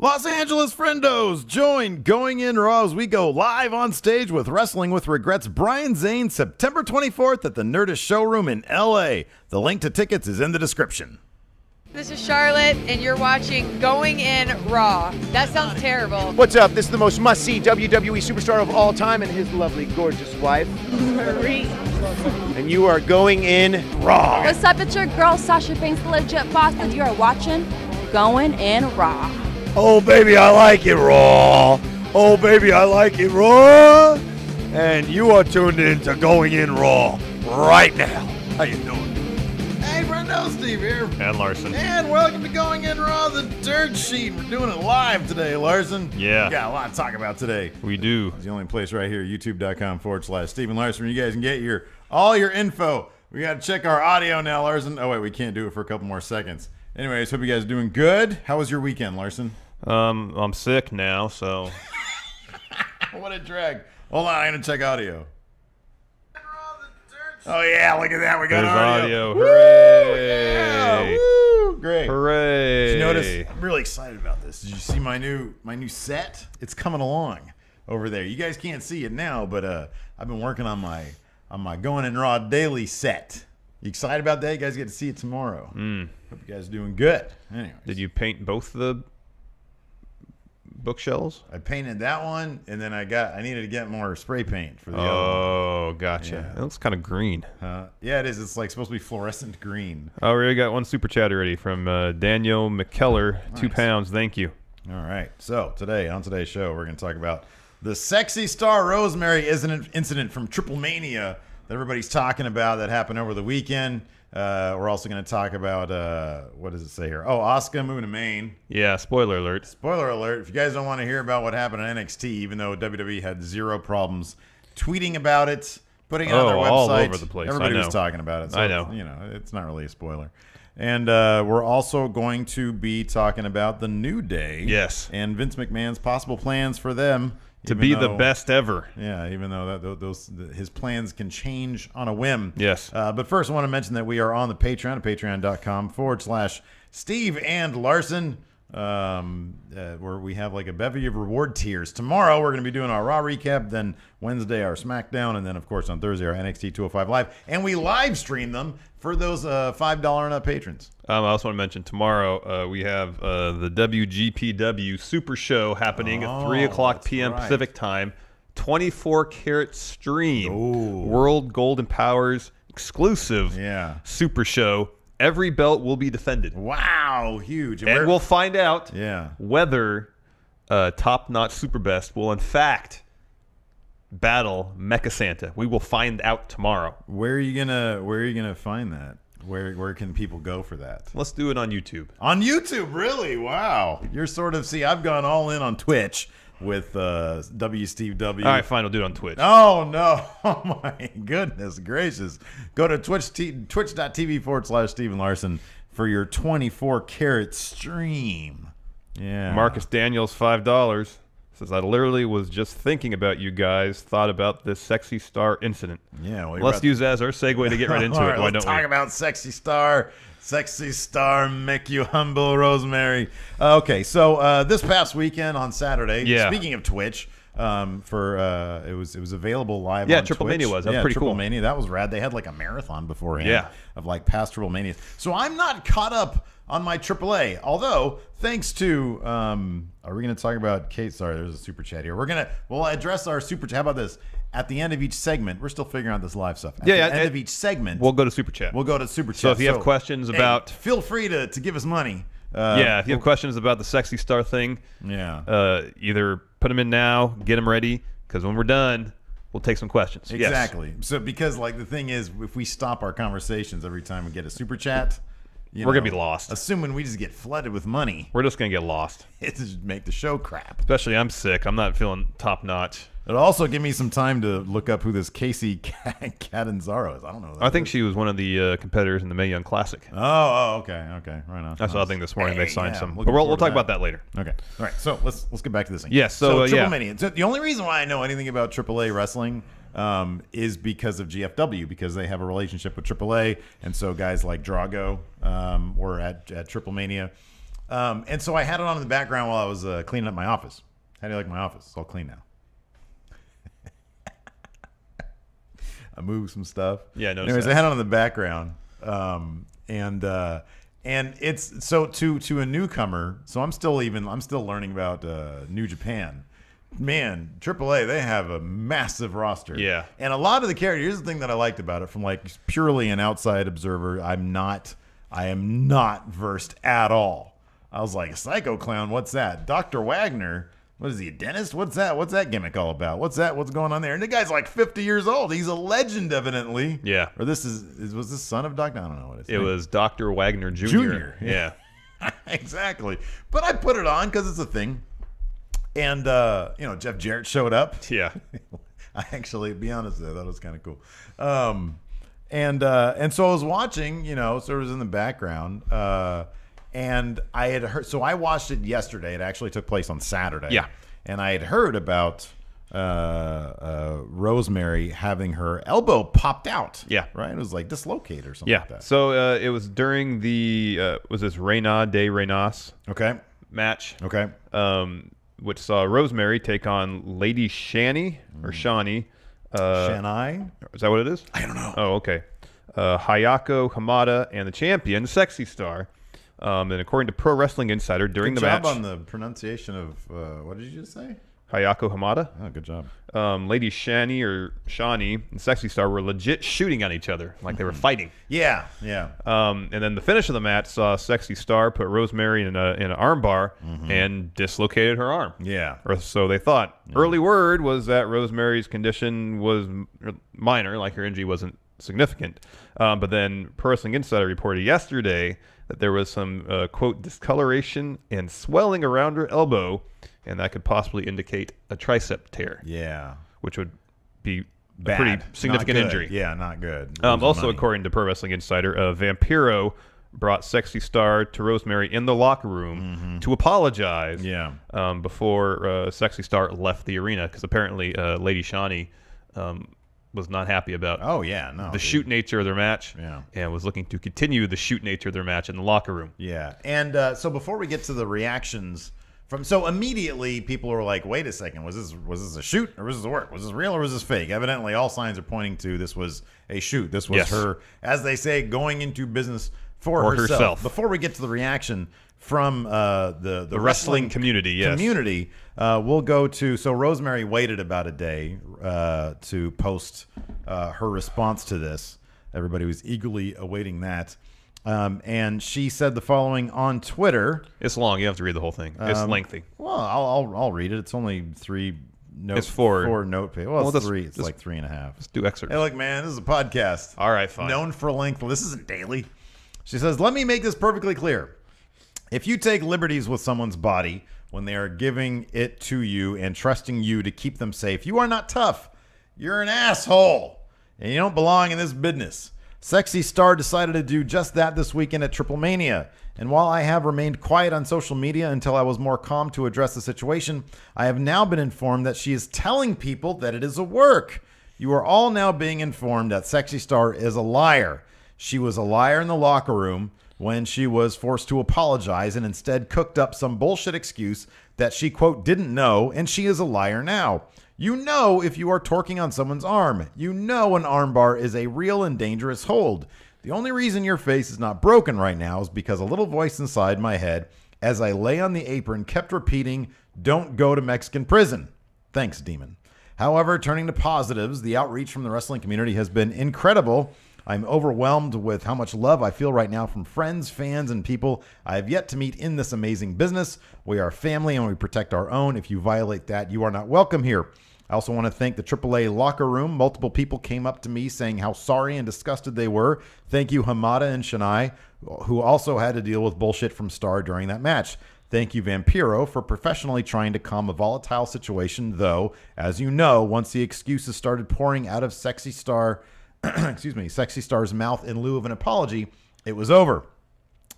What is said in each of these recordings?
Los Angeles friendos, join Going In Raw as we go live on stage with Wrestling with Regret's Brian Zane September 24th at the Nerdist Showroom in LA. The link to tickets is in the description. This is Charlotte, and you're watching Going In Raw. That sounds terrible. What's up? This is the most must-see WWE superstar of all time and his lovely, gorgeous wife, Marie. and you are going in Raw. What's up? It's your girl, Sasha Banks, the legit boss, and you are watching Going In Raw. Oh, baby, I like it raw. Oh, baby, I like it raw. And you are tuned in to Going In Raw right now. How you doing? Hey, friendo, Steve here. And Larson. And welcome to Going In Raw, the dirt sheet. We're doing it live today, Larson. Yeah. We got a lot to talk about today. We do. It's the only place right here, youtube.com/Steven Larson, where you guys can get all your info. We got to check our audio now, Larson. Oh, wait, we can't do it for a couple more seconds. Anyways, hope you guys are doing good. How was your weekend, Larson? I'm sick now, so. What a drag. Hold on, I'm going to check audio. Oh, yeah, look at that. We got There's audio. Woo! Hooray! Yeah, woo! Great. Hooray! Did you notice? I'm really excited about this. Did you see my new set? It's coming along over there. You guys can't see it now, but I've been working on my Going In Raw daily set. You excited about that? You guys get to see it tomorrow. Hope you guys are doing good. Anyway, Did you paint both the bookshelves? I painted that one, and then I needed to get more spray paint for the other one. Oh, gotcha. Yeah. It looks kind of green. Yeah, it is. It's like supposed to be fluorescent green. Oh, we already got one super chat already from Daniel McKellar, Nice. 2 pounds. Thank you. All right. So today, on today's show, we're going to talk about the sexy star Rosemary incident from Triple Mania that everybody's talking about that happened over the weekend. We're also going to talk about, what does it say here? Oh, Asuka moving to Maine. Yeah, spoiler alert. Spoiler alert. If you guys don't want to hear about what happened on NXT, even though WWE had zero problems tweeting about it, putting it on their website. All over the place. Everybody I know. was talking about it. So I know. You know, it's not really a spoiler. And we're also going to be talking about the New Day. Yes. And Vince McMahon's possible plans for them. To be the best ever. Yeah, even though his plans can change on a whim. Yes. But first, I want to mention that we are on the Patreon at patreon.com/Steve and Larson, where we have like a bevy of reward tiers. Tomorrow, we're going to be doing our Raw recap, then Wednesday, our SmackDown, and then, of course, on Thursday, our NXT 205 Live. And we live stream them for those $5 and up patrons. I also want to mention tomorrow we have the WGPW Super Show happening at 3 o'clock p.m. right. Pacific time. 24-karat stream. Ooh. World Golden Powers exclusive Super Show. Every belt will be defended. Wow, huge. And we'll find out Yeah. whether Top Notch Super Best will in fact battle Mecha Santa. We will find out tomorrow. Where are you gonna find that? Where can people go for that? Let's do it on YouTube. On YouTube, really? Wow. You're sort of, see, I've gone all in on Twitch with W Steve W. All right, fine. We'll do it on Twitch. Oh, no. Oh, my goodness gracious. Go to twitch.tv/Steven Larson for your 24-karat stream. Yeah. Marcus Daniels, $5. Says, I literally was just thinking about you guys, thought about this sexy star incident. Yeah, well, Let's use that as our segue to get right into All it. right, Why let's don't talk we? about sexy star, make you humble, Rosemary. Okay, so this past weekend on Saturday, speaking of Twitch, it was available live. Yeah, on Triple Twitch. Mania was. That was pretty Triple cool. Mania, that was rad. They had like a marathon beforehand. Yeah. Of like past Triple Manias. So I'm not caught up on my AAA. Although, thanks to are we going to talk about Kate? Sorry, there's a super chat here. We'll address our super chat. How about this? At the end of each segment, we're still figuring out this live stuff. At the end of each segment, we'll go to Super Chat. We'll go to Super Chat. So if you have questions about... feel free to give us money. If you have questions about the sexy star thing, either put them in now, get them ready, because when we're done, we'll take some questions. Exactly. Yes. So because like the thing is, if we stop our conversations every time we get a Super Chat, we're going to be lost. Assuming we just get flooded with money. We're just going to get lost. It just make the show crap. Especially I'm sick. I'm not feeling top notch. It'll also give me some time to look up who this Casey Catanzaro is. I don't know. I think she was one of the competitors in the Mae Young Classic. Oh, okay, right on. I saw a thing this morning. They signed some, but looking we'll forward talk to about that later. Okay, all right. So let's get back to this thing. Yes. So Triple Mania. So the only reason why I know anything about AAA wrestling is because of GFW, because they have a relationship with AAA, and so guys like Drago were at Triple Mania. And so I had it on in the background while I was cleaning up my office. How do you like my office? It's all clean now. I moved some stuff. Yeah, I noticed Anyways, that. I had it on the background. And it's so to a newcomer. So I'm still learning about New Japan. Man, AAA, they have a massive roster. Yeah. And a lot of the characters, here's the thing that I liked about it from like purely an outside observer. I am not versed at all. I was like, Psycho Clown, what's that? Dr. Wagner, what is he, a dentist? What's that? What's that gimmick all about? What's going on there? And the guy's like 50 years old. He's a legend, evidently. Yeah. Or was this son of Dr.? I don't know what it was. Dr. Wagner Jr. Yeah. Exactly. But I put it on because it's a thing. And, Jeff Jarrett showed up. Yeah. I actually, to be honest, I thought it was kind of cool. And so I was watching, so it was in the background. And I had heard, so I watched it yesterday. It actually took place on Saturday. Yeah. And I had heard about Rosemary having her elbow popped out. Yeah. Right? It was like dislocated or something Yeah. like that. So it was during the, was this Reina de Reinas Okay. match? Okay. Which saw Rosemary take on Lady Shani, or Shani. Shanai? Is that what it is? I don't know. Oh, okay. Hayako Hamada and the champion, Sexy Star. And according to Pro Wrestling Insider, during Good the job match, on the pronunciation of what did you just say? Hayako Hamada, Oh, good job. Lady Shani or Shani and Sexy Star were legit shooting at each other, like they were fighting. Yeah. And then the finish of the match saw Sexy Star put Rosemary in an armbar and dislocated her arm. Yeah. Or so they thought. Early word was that Rosemary's condition was minor, like her injury wasn't significant. But then Pro Wrestling Insider reported yesterday that there was some, quote, discoloration and swelling around her elbow, and that could possibly indicate a tricep tear. Yeah. Which would be Bad. a pretty significant Not good. injury. Yeah, not good. Also, Money. according to Pro Wrestling Insider, Vampiro brought Sexy Star to Rosemary in the locker room to apologize before Sexy Star left the arena, because apparently Lady Shani was not happy about the shoot nature of their match and was looking to continue the shoot nature of their match in the locker room. Yeah. And so before we get to the reactions so immediately people were like, wait a second, was this a shoot or was this a work? Was this real or was this fake? Evidently all signs are pointing to this was a shoot. This was her, as they say, going into business for herself. Before we get to the reaction from the wrestling community, we'll go to, so Rosemary waited about a day to post her response to this. Everybody was eagerly awaiting that. And she said the following on Twitter. It's long. You have to read the whole thing. It's lengthy. Well, I'll read it. It's only 3 notes. It's 4 note pages. Well, it's 3. It's like 3.5. Let's do excerpts. Hey, look, man, this is a podcast. All right, fine. Known for length. This isn't daily. She says, let me make this perfectly clear. If you take liberties with someone's body when they are giving it to you and trusting you to keep them safe, you are not tough. You're an asshole. And you don't belong in this business. Sexy Star decided to do just that this weekend at Triple Mania. And while I have remained quiet on social media until I was more calm to address the situation, I have now been informed that she is telling people that it is a work. You are all now being informed that Sexy Star is a liar. She was a liar in the locker room when she was forced to apologize and instead cooked up some bullshit excuse that she, quote, didn't know, and she is a liar now. You know if you are torquing on someone's arm. You know an armbar is a real and dangerous hold. The only reason your face is not broken right now is because a little voice inside my head, as I lay on the apron, kept repeating, don't go to Mexican prison. Thanks, demon. However, turning to positives, the outreach from the wrestling community has been incredible. I'm overwhelmed with how much love I feel right now from friends, fans, and people I have yet to meet in this amazing business. We are family and we protect our own. If you violate that, you are not welcome here. I also want to thank the AAA locker room. Multiple people came up to me saying how sorry and disgusted they were. Thank you, Hamada and Shani, who also had to deal with bullshit from Star during that match. Thank you, Vampiro, for professionally trying to calm a volatile situation, though, as you know, once the excuses started pouring out of Sexy Star, Sexy Star's mouth in lieu of an apology, it was over.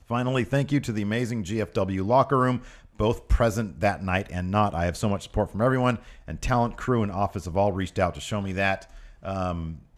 Finally, thank you to the amazing GFW locker room, both present that night and not. I have so much support from everyone, and talent, crew, and office have all reached out to show me that.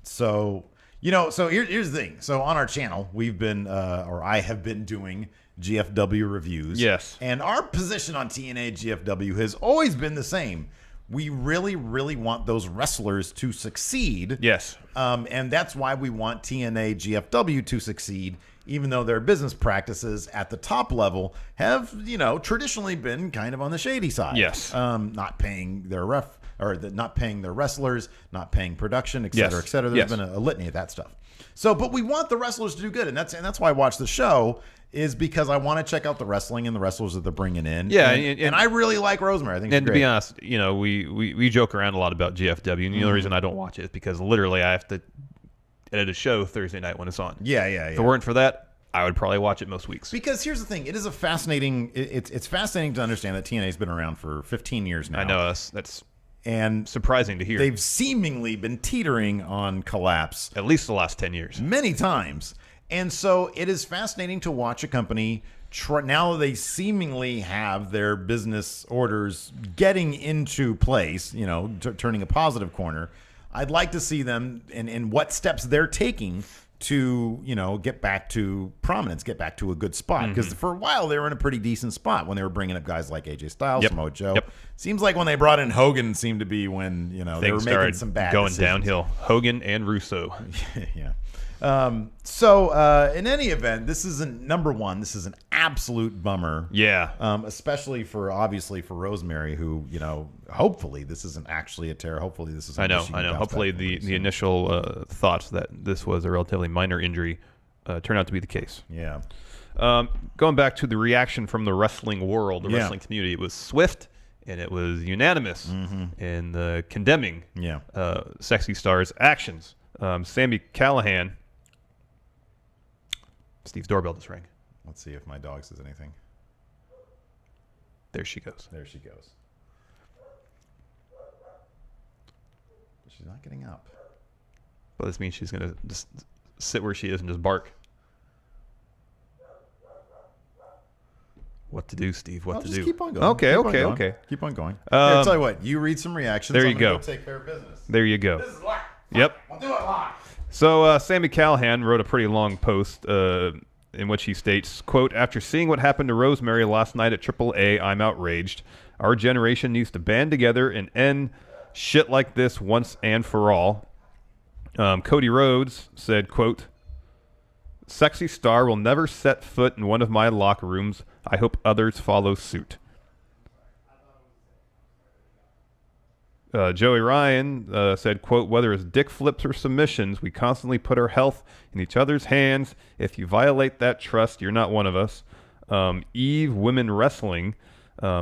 So here's the thing. So on our channel, we've been, or I have been doing GFW reviews. Yes. And our position on TNA GFW has always been the same. We really, really want those wrestlers to succeed. Yes. And that's why we want TNA GFW to succeed, even though their business practices at the top level have, traditionally been kind of on the shady side. Yes. Not paying their not paying their wrestlers, not paying production, et cetera, et cetera. There's been a litany of that stuff. So, but we want the wrestlers to do good, and that's why I watch the show, is because I want to check out the wrestling and the wrestlers that they're bringing in. Yeah, and I really like Rosemary. I think she's and to great. be honest, we joke around a lot about GFW, and the only reason I don't watch it is because literally I have to edit a show Thursday night when it's on. Yeah. If it weren't for that, I would probably watch it most weeks. Because here's the thing: it is a fascinating. It's fascinating to understand that TNA's been around for 15 years now. I know that's and surprising to hear. They've seemingly been teetering on collapse at least the last 10 years, many times. And so it is fascinating to watch a company now that they seemingly have their business orders getting into place, turning a positive corner. I'd like to see them and what steps they're taking to, get back to prominence, get back to a good spot. Because for a while they were in a pretty decent spot when they were bringing up guys like AJ Styles, Samoa Joe. Yep. Seems like when they brought in Hogan seemed to be when, they were making some bad going decisions. downhill. Hogan and Russo. Yeah. So in any event, this isn't number one. This is an absolute bummer. Yeah. Especially obviously for Rosemary, who, hopefully this isn't actually a tear. Hopefully this is. I know. Hopefully the initial thoughts that this was a relatively minor injury turn out to be the case. Yeah. Going back to the reaction from the wrestling world, the wrestling community, it was swift and it was unanimous in condemning Sexy Star's actions. Sami Callihan. Steve's doorbell just rang. Let's see if my dog says anything. There she goes. There she goes. She's not getting up. But this means she's going to just sit where she is and just bark. What to do, Steve? What to do? Keep on going. Okay. Keep on going. I'll tell you what. You read some reactions. There you I'm go. Go take care of business. There you go. This is live. Yep. I'll do it live. So Sami Callihan wrote a pretty long post in which he states, quote, "After seeing what happened to Rosemary last night at AAA, I'm outraged. Our generation needs to band together and end shit like this once and for all." Cody Rhodes said, quote, "Sexy Star will never set foot in one of my locker rooms. I hope others follow suit." Joey Ryan said, quote, "Whether it's dick flips or submissions, we constantly put our health in each other's hands. If you violate that trust, you're not one of us." Eve Women Wrestling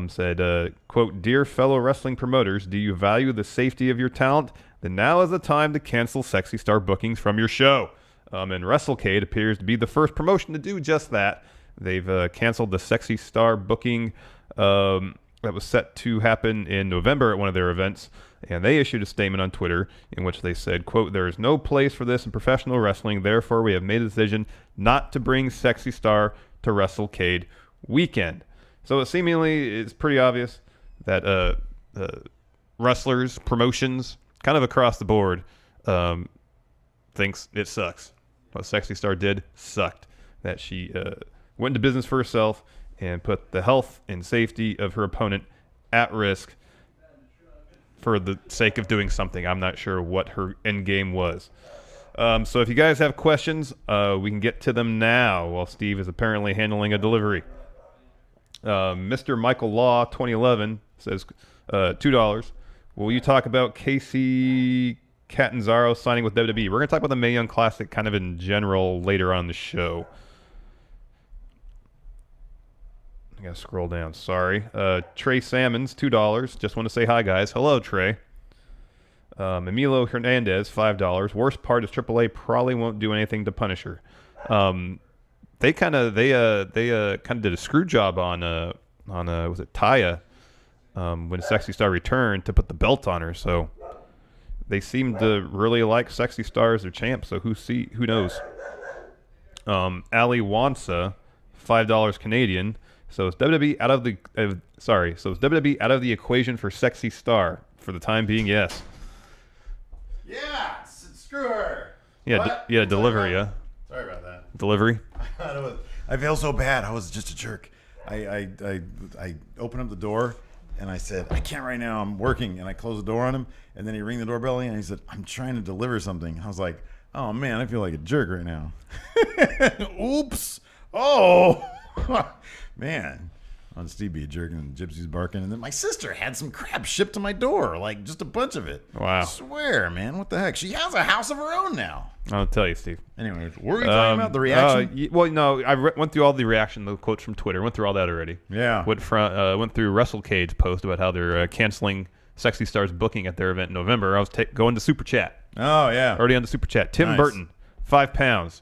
said, quote, "Dear fellow wrestling promoters, do you value the safety of your talent? Then now is the time to cancel Sexy Star bookings from your show." And WrestleCade appears to be the first promotion to do just that. They've canceled the Sexy Star booking that was set to happen in November at one of their events, and they issued a statement on Twitter in which they said, quote, "There is no place for this in professional wrestling. Therefore, we have made a decision not to bring Sexy Star to WrestleCade weekend." So it seemingly is pretty obvious that wrestlers, promotions, kind of across the board, thinks it sucks. What Sexy Star did sucked. That she went into business for herself and put the health and safety of her opponent at risk for the sake of doing something. I'm not sure what her end game was. So if you guys have questions, we can get to them now while Steve is apparently handling a delivery. Mr. Michael Law, 2011, says $2. Will you talk about Casey Catanzaro signing with WWE? We're going to talk about the Mae Young Classic kind of in general later on the show. I gotta scroll down. Sorry. Trey Salmons, $2. Just want to say hi, guys. Hello, Trey. Emilio Hernandez, $5. Worst part is AAA probably won't do anything to punish her. They kind of did a screw job on was it Taya when Sexy Star returned to put the belt on her. So they seem to really like Sexy Star as their champ. So who knows? Ali Wansa, $5 Canadian. So is WWE out of the WWE out of the equation for Sexy Star for the time being? Yes. Yeah, screw her. Yeah, delivery. Yeah. Sorry about that. Delivery. I feel so bad. I was just a jerk. I opened up the door and I said, I can't right now. I'm working. And I closed the door on him. And then he rang the doorbell and he said, I'm trying to deliver something. I was like, oh man, I feel like a jerk right now. Oops. Oh man. On Steve be a jerk and the gypsies barking. And then my sister had some crap shipped to my door, like just a bunch of it. Wow. I swear, man. What the heck? She has a house of her own now. I'll tell you, Steve. Anyway, what were you talking about? The reaction? Well, no, I went through all the reaction, the quotes from Twitter. Went through all that already. Yeah. Went through WrestleCade's post about how they're canceling Sexy Star's booking at their event in November. I was going to Super Chat. Oh, yeah. Already on the Super Chat. Tim Burton, £5.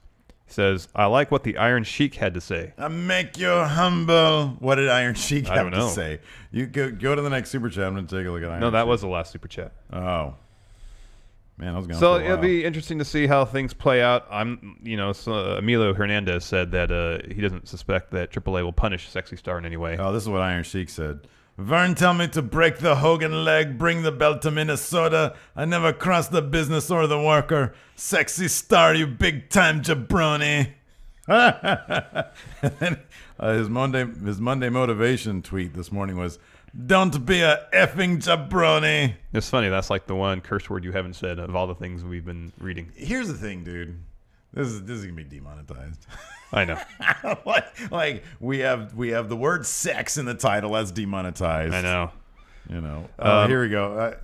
Says, I like what the Iron Sheik had to say. I make you humble. What did Iron Sheik have to know. say? You go to the next Super Chat. I'm going to take a look at Iron Sheik. No, that was the last Super Chat. Oh. Man, I was going So it'll be interesting to see how things play out. Emilio Hernandez said that he doesn't suspect that AAA will punish Sexy Star in any way. Oh, this is what Iron Sheik said. Vern tell me to break the Hogan leg, bring the belt to Minnesota. I never cross the business or the worker. Sexy Star, you big-time jabroni. And then, his Monday motivation tweet this morning was, don't be a effing jabroni. It's funny. That's like the one curse word you haven't said of all the things we've been reading. Here's the thing, dude. This is going to be demonetized. I know. like we have the word sex in the title. That's demonetized. I know. Here we go.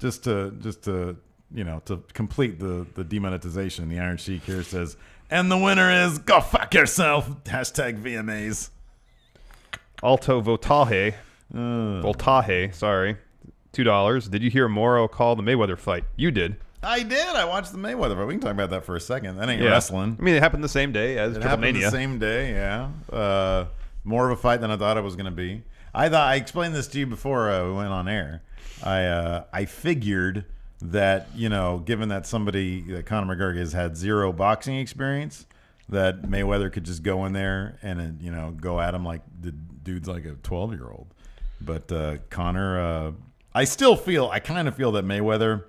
Just to complete the demonetization. The Iron Sheik here says, and the winner is go fuck yourself. #VMAs. Alto Voltaje, sorry, $2. Did you hear Morrow call the Mayweather fight? You did. I did. I watched the Mayweather fight. We can talk about that for a second. That ain't wrestling. I mean, it happened the same day as Triple Mania. It happened the same day, yeah. More of a fight than I thought it was going to be. I explained this to you before we went on air. I figured that, given that Conor McGregor has had zero boxing experience, that Mayweather could just go in there and, go at him like the dude's like a 12-year-old. But Conor, I kind of feel that Mayweather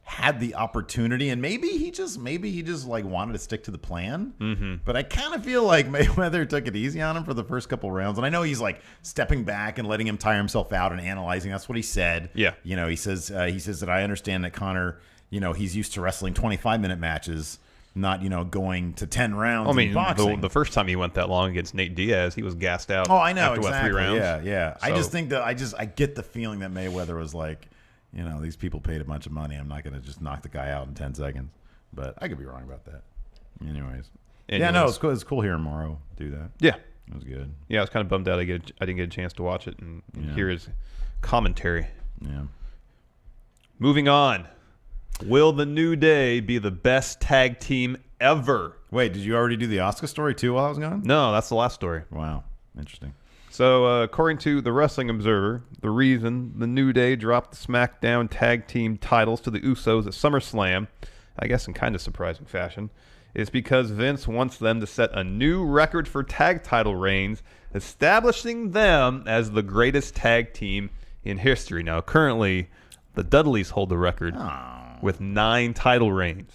had the opportunity, and maybe he just like wanted to stick to the plan. Mm-hmm. But I kind of feel like Mayweather took it easy on him for the first couple rounds, and I know he's like stepping back and letting him tire himself out and analyzing. That's what he said. Yeah, he says that I understand that Conor, he's used to wrestling 25-minute matches, not going to 10 rounds. In boxing. The first time he went that long against Nate Diaz, he was gassed out. Oh, I know, after exactly. 3 rounds. Yeah. So, I just think that I get the feeling that Mayweather was like, these people paid a bunch of money. I'm not going to just knock the guy out in 10 seconds. But I could be wrong about that. Anyways. Yeah, no, it's cool. It's cool hearing Morrow do that. Yeah. It was good. Yeah, I was kind of bummed out I didn't get a chance to watch it and hear his commentary. Yeah. Moving on. Will the New Day be the best tag team ever? Wait, did you already do the Asuka story too while I was gone? No, that's the last story. Wow. Interesting. So, according to the Wrestling Observer, the reason the New Day dropped the SmackDown tag team titles to the Usos at SummerSlam, I guess in kind of surprising fashion, is because Vince wants them to set a new record for tag title reigns, establishing them as the greatest tag team in history. Now, currently, the Dudleys hold the record with 9 title reigns.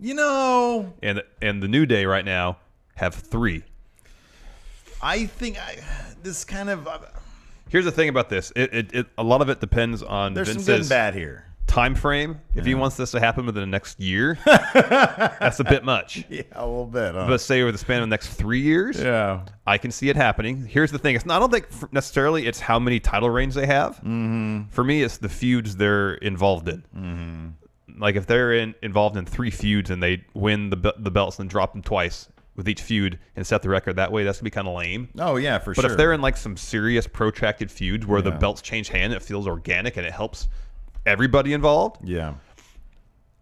And the New Day right now have 3. I think this kind of... Here's the thing about this. A lot of it depends on There's Vince's some good and bad here. Time frame. If he wants this to happen within the next year, that's a bit much. Yeah, a little bit. Huh? But say over the span of the next 3 years, I can see it happening. Here's the thing. I don't think necessarily it's how many title reigns they have. Mm-hmm. For me, it's the feuds they're involved in. Mm-hmm. Like if they're involved in 3 feuds and they win the belts and drop them twice with each feud and set the record that way, that's going to be kind of lame. Oh, yeah, for sure. But if they're in like some serious protracted feuds where the belts change hand, it feels organic and it helps everybody involved. Yeah.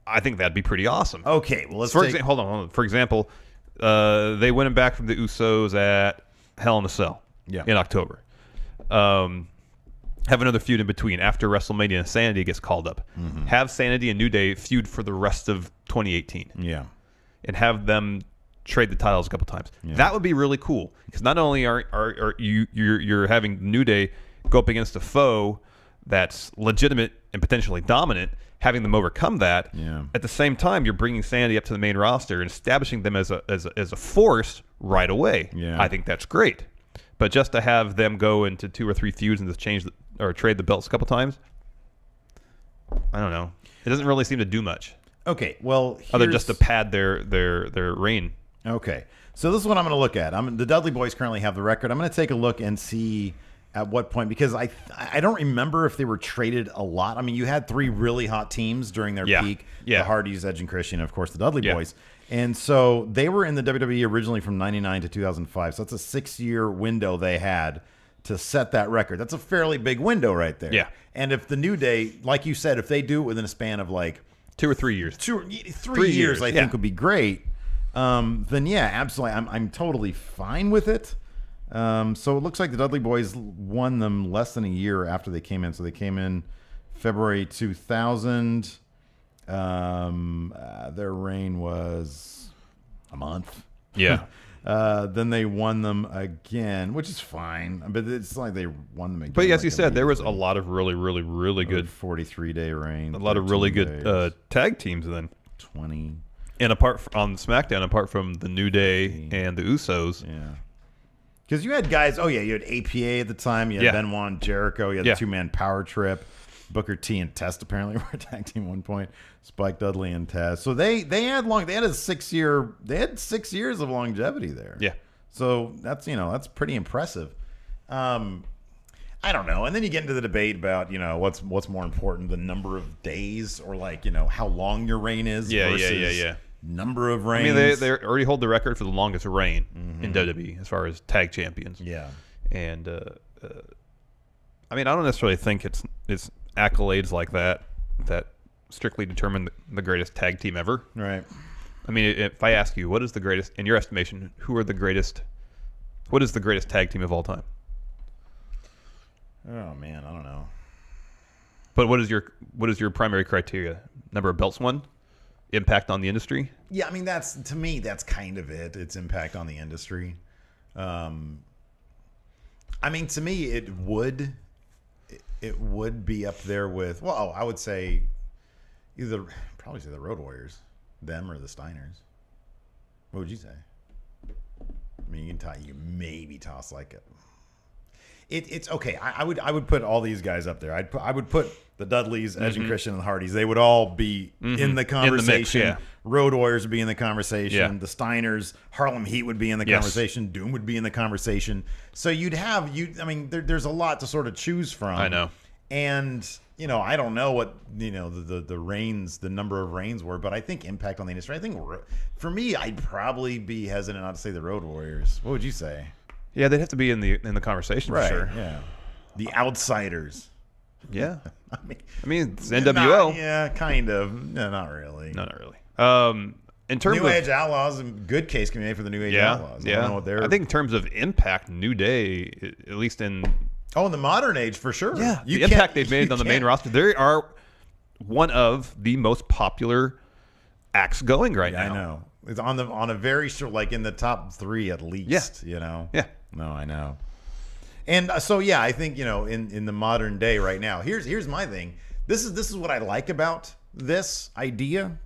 I think that'd be pretty awesome. Okay, well, hold on. For example, they win him back from the Usos at Hell in a Cell in October. Have another feud in between after WrestleMania and Sanity gets called up. Mm-hmm. Have Sanity and New Day feud for the rest of 2018. Yeah. And have them trade the titles a couple times. Yeah. That would be really cool because not only are you're having New Day go up against a foe that's legitimate and potentially dominant, having them overcome that. Yeah. At the same time, you're bringing Sanity up to the main roster and establishing them as a force right away. Yeah. I think that's great. But just to have them go into 2 or 3 feuds and just or trade the belts a couple times, I don't know. It doesn't really seem to do much. Okay, well, other than just to pad their reign. Okay, so this is what I'm going to look at. The Dudley Boys currently have the record. I'm going to take a look and see at what point, because I don't remember if they were traded a lot. I mean, you had 3 really hot teams during their peak. Yeah. The Hardys, Edge and Christian, and of course the Dudley Boys. And so they were in the WWE originally from 99 to 2005. So that's a 6-year window they had to set that record. That's a fairly big window right there. Yeah. And if the New Day, like you said, if they do it within a span of like 2 or 3 years. 3 years, I think would be great. Then yeah, absolutely. I'm totally fine with it. So it looks like the Dudley Boys won them less than a year after they came in. So they came in February 2000. Their reign was a month. Yeah. Then they won them again, which is fine. But it's like they won them again. But as you said, there was a lot of really good 43-day reign. A lot of really good tag teams then. 20. And on SmackDown, apart from the New Day and the Usos. Yeah. Because you had guys, you had APA at the time. You had Benoit and Jericho. You had the 2-man power trip. Booker T and Test apparently were a tag team at one point. Spike Dudley and Test. So they had a 6 year. They had 6 years of longevity there. Yeah. So that's pretty impressive. I don't know. And then you get into the debate about what's more important, the number of days or how long your reign is. Versus number of reigns. I mean, they already hold the record for the longest reign in WWE as far as tag champions. Yeah. And I mean, I don't necessarily think it's accolades like that strictly determine the greatest tag team ever. Right. I mean, if I ask you, what is the greatest, in your estimation, what is the greatest tag team of all time? Oh man, I don't know. But what is your primary criteria? Number of belts won? Impact on the industry? Yeah, I mean that's kind of it. It's impact on the industry. I mean, to me, it would be up there with, I would say probably say the Road Warriors, them or the Steiners. What would you say? I mean, you can maybe toss like it's okay. I would put all these guys up there. I would put the Dudleys, Edge and Christian, and the Hardys. They would all be in the conversation. In the mix, yeah. Road Warriors would be in the conversation. Yeah. The Steiners, Harlem Heat would be in the conversation. Doom would be in the conversation. So I mean, there's a lot to sort of choose from. I know. And I don't know what the reigns, the number of reigns were, but I think impact on the industry. I think for me, I'd probably be hesitant not to say the Road Warriors. What would you say? Yeah, they'd have to be in the conversation for sure. Yeah, the Outsiders. Yeah, I mean it's NWO. Yeah, kind of. No, not really. No, not really. In terms New of Age Outlaws, a good case can be made for the New Age Outlaws. I think in terms of impact, New Day, at least in the modern age, for sure. Yeah, the impact they've made on the main roster, they are one of the most popular acts going right now. I know. It's on a very short, like in the top 3 at least. Yeah. No, I know. And so I think in the modern day right now, here's my thing. This is what I like about this idea,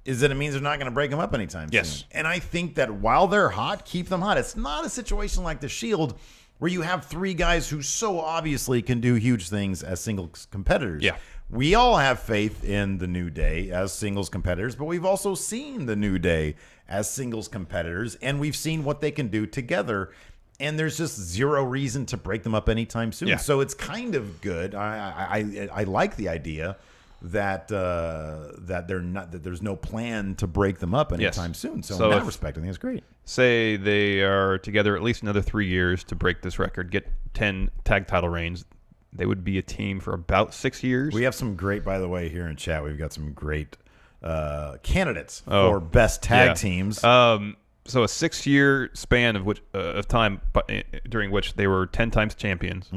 is that it means they're not going to break them up anytime soon. And I think that while they're hot, keep them hot. It's not a situation like the Shield where you have 3 guys who so obviously can do huge things as singles competitors. Yeah. We all have faith in the New Day as singles competitors, but we've also seen the New Day as singles competitors, and we've seen what they can do together. And there's just zero reason to break them up anytime soon. Yeah. So it's kind of good. I like the idea that there's no plan to break them up anytime soon. So in that respect, I think it's great. Say they are together at least another 3 years to break this record, get 10 tag title reigns. They would be a team for about 6 years. We have some great, by the way, here in chat. We've got some great candidates for best tag teams. So a 6-year span of time during which they were 10 times champions,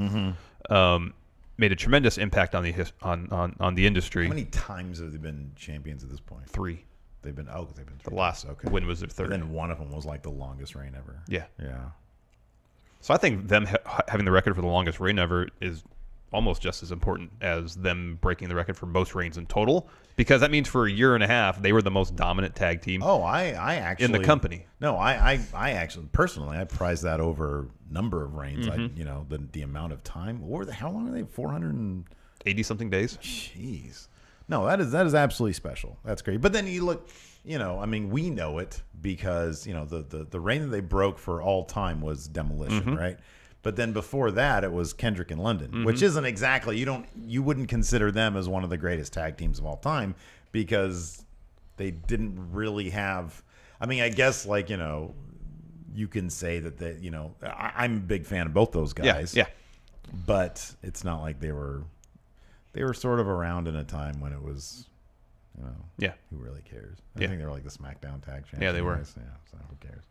made a tremendous impact on the industry. How many times have they been champions at this point? 3. They've been 3 The last win was their 3rd. And then one of them was like the longest reign ever. Yeah. Yeah. So I think them having the record for the longest reign ever is almost just as important as them breaking the record for most reigns in total, because that means for a year and a half they were the most dominant tag team. Oh, I actually in the company. No, I actually personally I prize that over number of reigns. You know, the amount of time. How long are they? 480 something days. Jeez. No, that is absolutely special. That's great. But then you look, you know, I mean, we know it because, you know, the reign that they broke for all time was Demolition, right? But then before that, it was Kendrick and London, which isn't exactly, you wouldn't consider them as one of the greatest tag teams of all time because they didn't really have, I mean, I guess, like, you know, you can say that they, you know, I'm a big fan of both those guys. Yeah. But it's not like they were sort of around in a time when it was, you know, who really cares? I think they were like the SmackDown tag champions. Yeah, they were. Yeah, so who cares?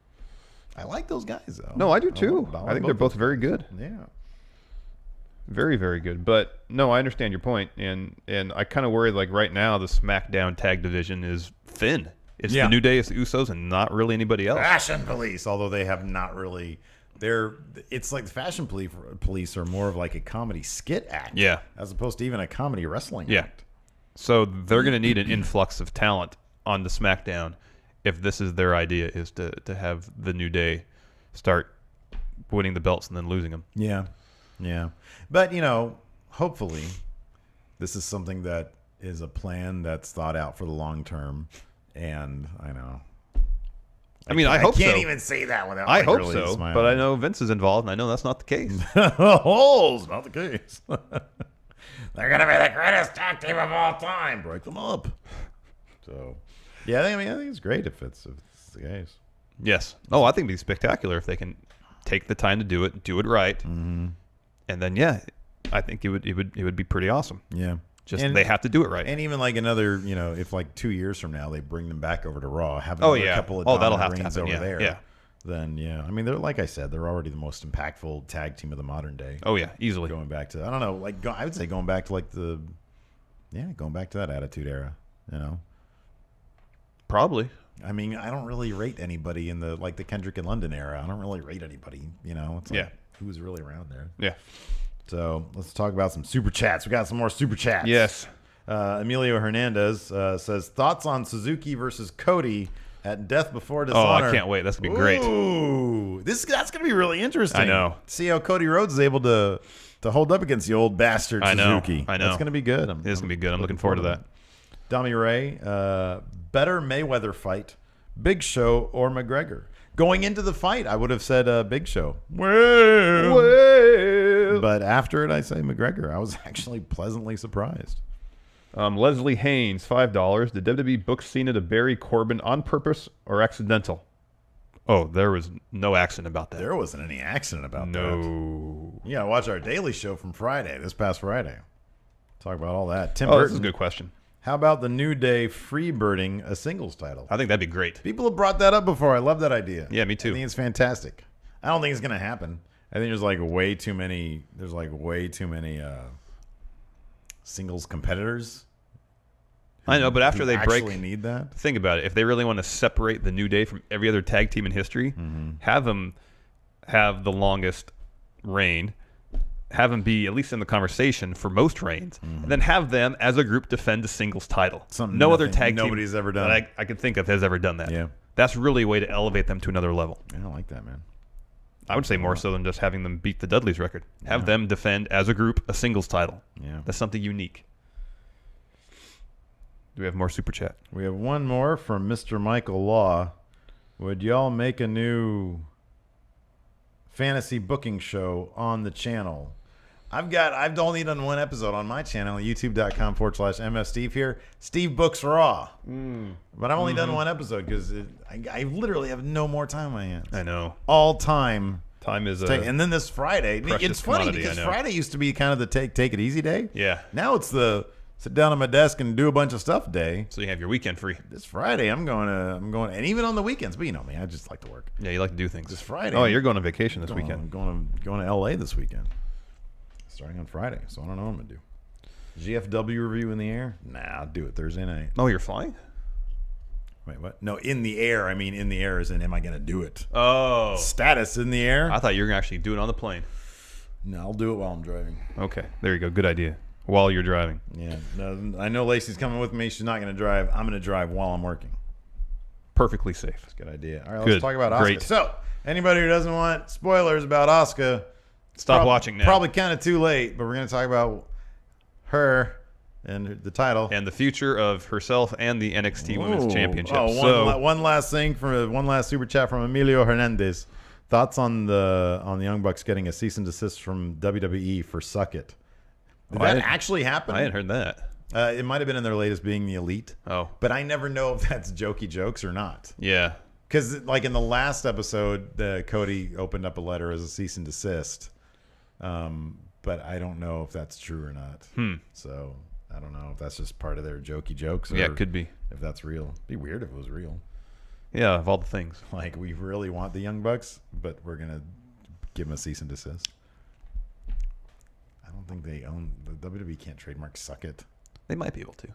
I like those guys, though. No, I do too. I think they're both very good. Yeah. Very, very good. But no, I understand your point, and I kind of worry, like, right now the SmackDown tag division is thin. It's the New Day, it's the Usos, and not really anybody else. Fashion Police, although they have not really. It's like the Fashion Police are more of like a comedy skit act, as opposed to even a comedy wrestling act. So they're going to need an influx of talent on the SmackDown if this is their idea, is to have the New Day start winning the belts and then losing them. Yeah. But, you know, hopefully this is something that is a plan that's thought out for the long term. And I know. I mean, I hope so. I can't even say that without I hope really so, smiling. but I know Vince is involved, and I know that's not the case. Oh, it's not the case. They're going to be the greatest tag team of all time. Break them up. So, yeah, I think it's great if it's the case. Yes. Oh, I think it'd be spectacular if they can take the time to do it right, and then I think it would be pretty awesome. Yeah. They have to do it right. And even like another, you know, if like 2 years from now they bring them back over to Raw, have another couple of that'll have to reigns happen. over there. Then I mean, they're, like I said, they're already the most impactful tag team of the modern day. Oh yeah, easily. Going back to, I don't know, like I would say going back to like going back to that Attitude Era, you know. Probably. I mean, I don't really rate anybody in the Kendrick and London era. I don't really rate anybody, you know. It's like, who was really around there? Yeah. So let's talk about some super chats. We got some more super chats. Yes. Emilio Hernandez says, thoughts on Suzuki versus Cody at Death Before Dishonor. Oh, I can't wait. That's going to be great. Ooh, that's going to be really interesting. I know. See how Cody Rhodes is able to hold up against the old bastard Suzuki. I know. That's going to be good. It's going to be good. I'm looking forward to that. Dami Ray, better Mayweather fight, Big Show or McGregor? Going into the fight, I would have said Big Show. Well. But after it, I say McGregor. I was actually pleasantly surprised. Leslie Haynes, $5. Did WWE book Cena to bury Corbin on purpose or accidental? Oh, there was no accident about that. There wasn't any accident about that. No. Yeah, watch our daily show from this past Friday. Talk about all that. Tim Burton. This is a good question. How about the New Day freebirding a singles title? I think that'd be great. People have brought that up before. I love that idea. Yeah, me too. I think it's fantastic. I don't think it's going to happen. I think there's way too many singles competitors. I know, but after they break, need that. Think about it. If they really want to separate the New Day from every other tag team in history, have them have the longest reign. Have them be at least in the conversation for most reigns, and then have them as a group defend a singles title. No other tag team nobody's ever done that I can think of has ever done that. Yeah, that's really a way to elevate them to another level. I like that, man. I would say more so than just having them beat the Dudleys record. Have them defend as a group a singles title. Yeah, that's something unique. Do we have more super chat? We have one more from Mr. Michael Law. Would y'all make a new fantasy booking show on the channel? I've only done one episode on my channel, youtube.com/MFSteve here. Steve Books Raw. But I've only done one episode because I literally have no more time on my hands. I know. All time. Time is and then this Friday. It's funny because Friday used to be kind of the take it easy day. Yeah. Now it's the sit down at my desk and do a bunch of stuff day. So you have your weekend free. This Friday I'm going, and even on the weekends, but you know me, I just like to work. Yeah, you like to do things. This Friday. Oh, you're going on vacation this weekend. I'm going to LA this weekend. Starting on Friday, so I don't know what I'm going to do. GFW review in the air? Nah, I'll do it Thursday night. Oh, you're flying? Wait, what? No, in the air. I mean, in the air as in, am I going to do it? Oh. Status in the air? I thought you were going to actually do it on the plane. No, I'll do it while I'm driving. Okay, there you go. Good idea. While you're driving. Yeah. No, I know Lacey's coming with me. She's not going to drive. I'm going to drive while I'm working. Perfectly safe. That's a good idea. All right, Good. let's talk about ASUKA. Great. So, anybody who doesn't want spoilers about ASUKA, Stop watching now. Probably kind of too late, but we're going to talk about her and the title. And the future of herself and the NXT Women's Championship. Oh, one last thing from one last super chat from Emilio Hernandez. Thoughts on the Young Bucks getting a cease and desist from WWE for Suck It? Did that actually happen? I hadn't heard that. It might have been in their latest Being the Elite. Oh. But I never know if that's jokey jokes or not. Yeah. Because, like, in the last episode, Cody opened up a letter as a cease and desist. But I don't know if that's true or not. So, I don't know if that's just part of their jokey jokes. Or Yeah, it could be. If that's real. It'd be weird if it was real. Yeah, of all the things. Like, we really want the Young Bucks, but we're going to give them a cease and desist. I don't think they own... The WWE can't trademark Suck It. They might be able to.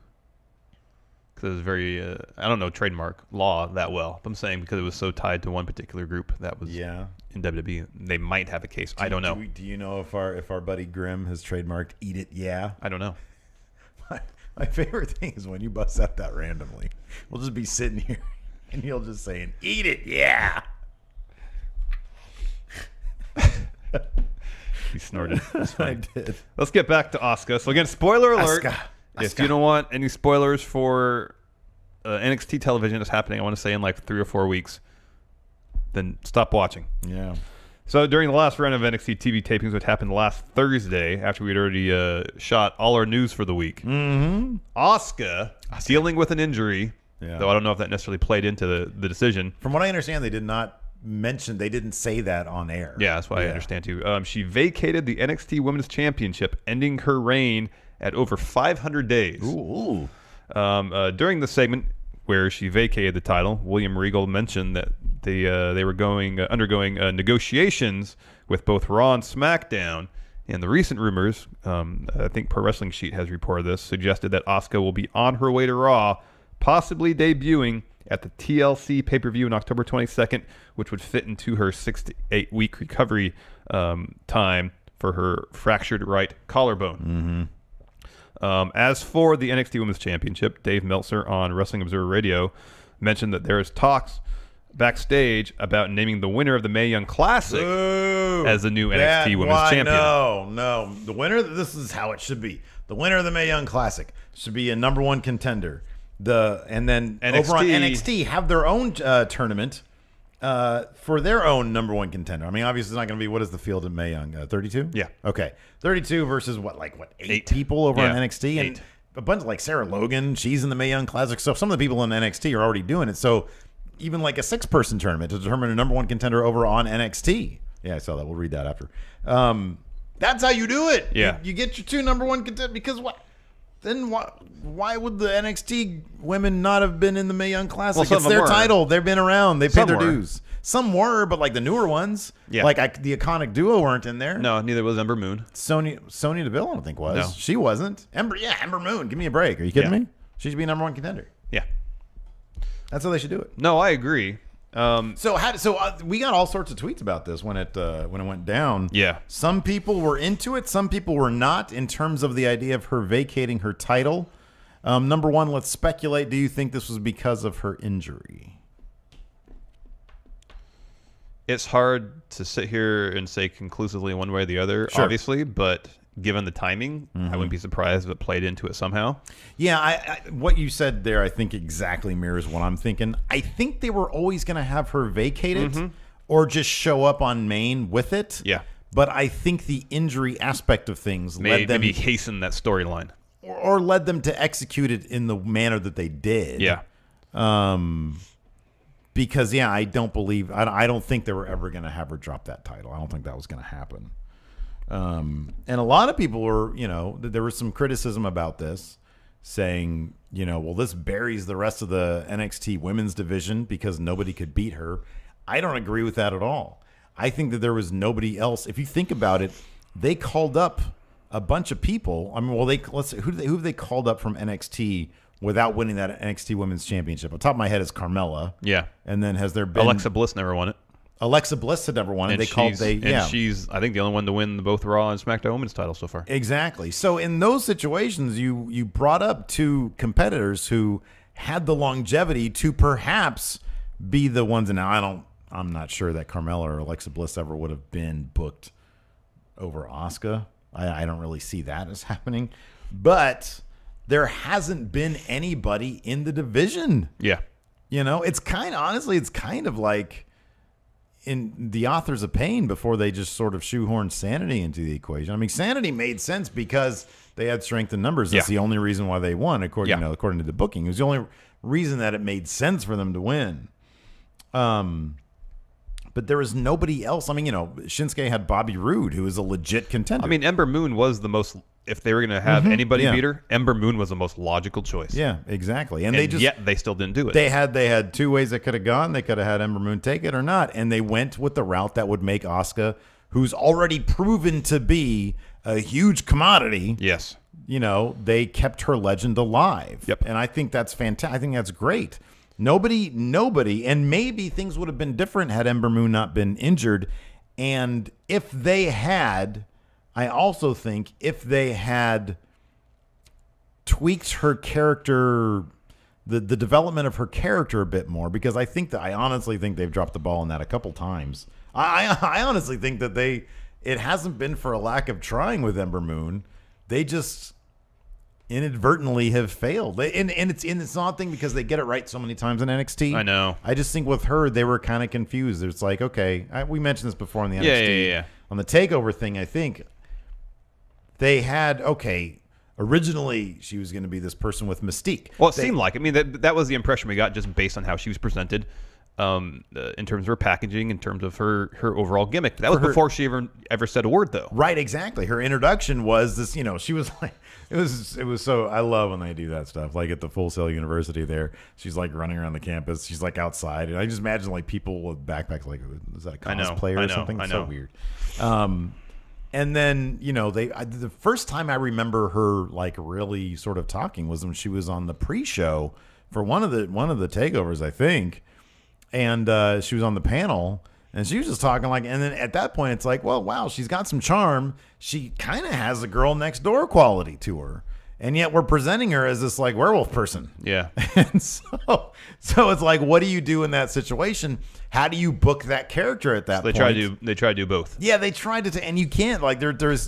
Because it was very... I don't know trademark law that well. But I'm saying because it was so tied to one particular group that was in WWE, they might have a case. I don't know. Do you know if our buddy Grimm has trademarked Eat It Yeah? I don't know. My favorite thing is when you bust out that randomly. We'll just be sitting here and you'll just saying, "Eat it, yeah." He snorted. I did. Let's get back to ASUKA. So again, spoiler alert. ASUKA. If you don't want any spoilers for NXT television that's happening, I want to say in like 3 or 4 weeks, then stop watching. Yeah. So during the last round of NXT TV tapings, which happened last Thursday, after we'd already shot all our news for the week, ASUKA dealing with an injury, though I don't know if that necessarily played into the decision. From what I understand, they didn't say that on air. Yeah, that's what I understand too. She vacated the NXT Women's Championship, ending her reign at over 500 days. Ooh. During the segment where she vacated the title, William Regal mentioned that they were undergoing negotiations with both Raw and SmackDown. And the recent rumors, I think Pro Wrestling Sheet has reported this, suggested that Asuka will be on her way to Raw, possibly debuting at the TLC pay-per-view on October 22nd, which would fit into her 6 to 8 week recovery time for her fractured right collarbone. As for the NXT Women's Championship, Dave Meltzer on Wrestling Observer Radio mentioned that there is talks backstage about naming the winner of the Mae Young Classic as the new NXT Women's Champion. No. The winner, this is how it should be. The winner of the Mae Young Classic should be a #1 contender. And then over on NXT have their own tournament for their own #1 contender. I mean, obviously it's not going to be, what is the field in Mae Young? 32? Yeah. Okay. 32 versus eight people over on NXT? And 8. a bunch like Sarah Logan, she's in the Mae Young Classic. So some of the people in NXT are already doing it. So even like a 6-person tournament to determine a #1 contender over on NXT. Yeah, I saw that. We'll read that after. That's how you do it. Yeah. You get your 2 #1 contenders, because what? Then why would the NXT women not have been in the Mae Young Classic? Well, it's their were. title. They've been around. They paid their Were. dues. Some were, but like the newer ones, like the Iconic Duo weren't in there. No, neither was Ember Moon. Sonya Deville, I don't think was. No. She wasn't. Ember Moon. Give me a break. Are you kidding me? She should be #1 contender. Yeah. That's how they should do it. No, I agree. So we got all sorts of tweets about this when it went down. Yeah. Some people were into it. Some people were not, in terms of the idea of her vacating her title. #1, let's speculate. Do you think this was because of her injury? It's hard to sit here and say conclusively one way or the other, obviously, but given the timing, I wouldn't be surprised if it played into it somehow. Yeah, I what you said there, I think exactly mirrors what I'm thinking. I think they were always going to have her vacate it or just show up on main with it. Yeah. But I think the injury aspect of things led them maybe hasten that storyline. Or led them to execute it in the manner that they did. Yeah. Because, I don't think they were ever going to have her drop that title. I don't think that was going to happen. And a lot of people were, there was some criticism about this, saying, well, this buries the rest of the NXT women's division because nobody could beat her. I don't agree with that at all. I think that there was nobody else. If you think about it, they called up a bunch of people. I mean, well, who have they called up from NXT without winning that NXT Women's Championship? On top of my head is Carmella. Yeah. And then has there been... Alexa Bliss never won it. Alexa Bliss had never won, and she's I think the only one to win both Raw and SmackDown Women's titles so far. Exactly. So in those situations, you brought up two competitors who had the longevity to perhaps be the ones. And now I'm not sure that Carmella or Alexa Bliss ever would have been booked over Asuka. I don't really see that as happening, but there hasn't been anybody in the division. Yeah. It's kind of like in the Authors of Pain before they just sort of shoehorned Sanity into the equation. I mean, Sanity made sense because they had strength in numbers. That's the only reason why they won, according to the booking. It was the only reason that it made sense for them to win. But there was nobody else. I mean, Shinsuke had Bobby Roode, who was a legit contender. I mean, Ember Moon was the most. If they were going to have anybody beat her, Ember Moon was the most logical choice. Yeah, exactly. And yet they still didn't do it. They had two ways that could have gone. They could have had Ember Moon take it or not, and they went with the route that would make Asuka, who's already proven to be a huge commodity. Yes. They kept her legend alive. Yep. And I think that's fantastic. I think that's great. Nobody, and maybe things would have been different had Ember Moon not been injured. And if they had, I also think if they had tweaked her character, the development of her character a bit more, because I honestly think they've dropped the ball on that a couple times. I honestly think that it hasn't been for a lack of trying with Ember Moon. They just inadvertently have failed. And it's an odd thing because they get it right so many times in NXT. I know. I just think with her, they were kind of confused. It's like, okay, we mentioned this before on the NXT. Yeah. On the TakeOver thing, I think they had, originally she was going to be this person with mystique. Well, it seemed like. I mean, that was the impression we got just based on how she was presented. In terms of her packaging, in terms of her overall gimmick. That was before she ever said a word, though. Right, exactly. Her introduction was this, she was like, it was so, I love when they do that stuff. Like at the Full Sail University there, she's like running around the campus. She's like outside. And I just imagine like people with backpacks, like, is that a cosplayer or something? I know. It's so weird. And then, the first time I remember her like really sort of talking was when she was on the pre-show for one of the takeovers, I think. And she was on the panel, and she was just talking like, and then at that point, it's like, well, wow, she's got some charm. She kind of has a girl next door quality to her, and yet we're presenting her as this like werewolf person. Yeah. And so it's like, what do you do in that situation? How do you book that character at that point? They try to do both. Yeah, they tried to, and you can't. Like there is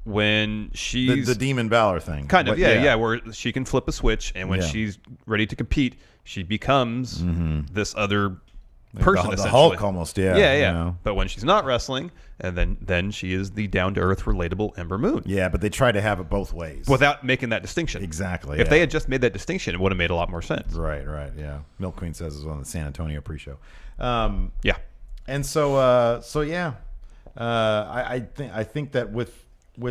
the Demon Balor thing, kind of, where she can flip a switch, and when she's ready to compete, she becomes this other person, the Hulk almost, yeah. But when she's not wrestling, and then she is the down to earth, relatable Ember Moon. Yeah, but they try to have it both ways without making that distinction. Exactly. If they had just made that distinction, it would have made a lot more sense. Right. Yeah. Milk Queen says it was on the San Antonio pre-show. Yeah. And so yeah, I think that with